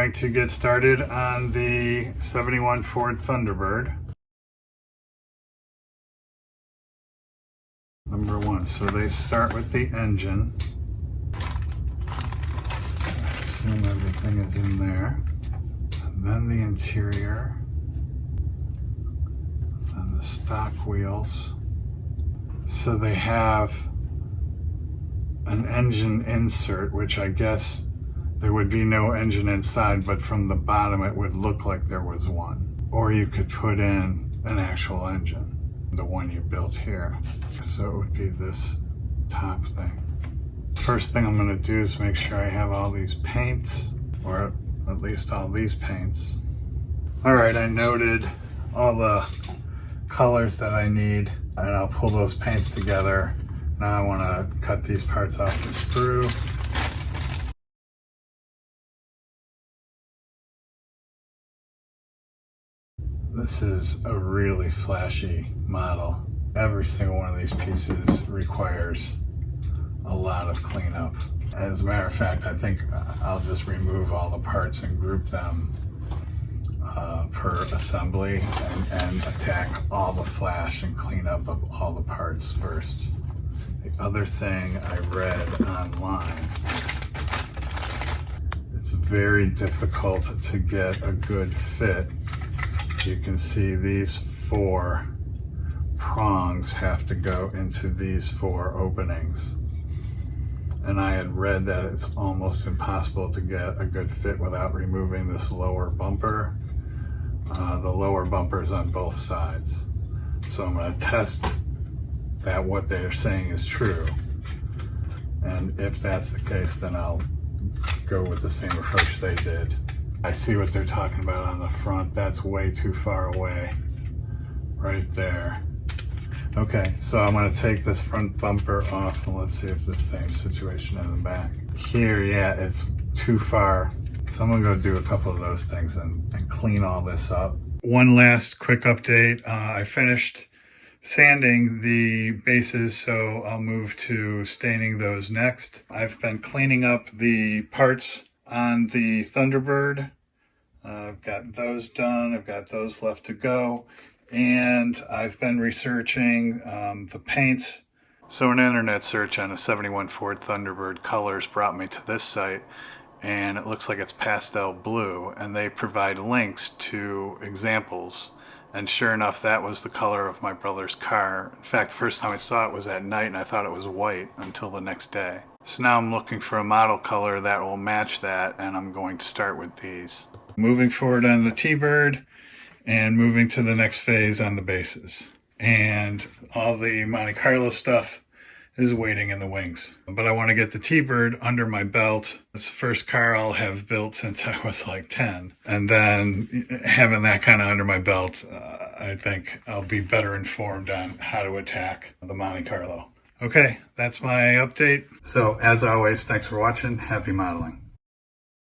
going to get started on the 71 Ford Thunderbird. Number one, so they start with the engine. I assume everything is in there. And then the interior. Then the stock wheels. So they have an engine insert, which I guess there would be no engine inside, but from the bottom it would look like there was one. Or you could put in an actual engine, the one you built here. So it would be this top thing. First thing I'm going to do is make sure I have all these paints, or at least all these paints. Alright, I noted all the colors that I need, and I'll pull those paints together. Now I want to cut these parts off the sprue. This is a really flashy model. Every single one of these pieces requires a lot of cleanup. As a matter of fact, I think I'll just remove all the parts and group them per assembly and attack all the flash and cleanup of all the parts first. The other thing I read online, it's very difficult to get a good fit. You can see these 4 prongs have to go into these 4 openings. And I had read that it's almost impossible to get a good fit without removing this lower bumper. The lower bumper is on both sides. So I'm going to test that what they're saying is true. And if that's the case, then I'll go with the same approach they did. I see what they're talking about on the front. That's way too far away. Right there. Okay, so I'm going to take this front bumper off and let's see if the same situation in the back. Here, yeah, it's too far. So I'm going to go do a couple of those things and clean all this up. One last quick update. I finished sanding the bases, so I'll move to staining those next. I've been cleaning up the parts on the Thunderbird. I've got those done. I've got those left to go. And I've been researching the paints. So an internet search on a 71 Ford Thunderbird colors brought me to this site, and it looks like it's pastel blue, and they provide links to examples. And sure enough, that was the color of my brother's car. In fact, the first time I saw it was at night, and I thought it was white until the next day. So now I'm looking for a model color that will match that, and I'm going to start with these. Moving forward on the T-Bird, and moving to the next phase on the bases. And all the Monte Carlo stuff is waiting in the wings. But I want to get the T-Bird under my belt. It's the first car I'll have built since I was like 10. And then having that kind of under my belt, I think I'll be better informed on how to attack the Monte Carlo. Okay, that's my update. So as always, thanks for watching. Happy modeling.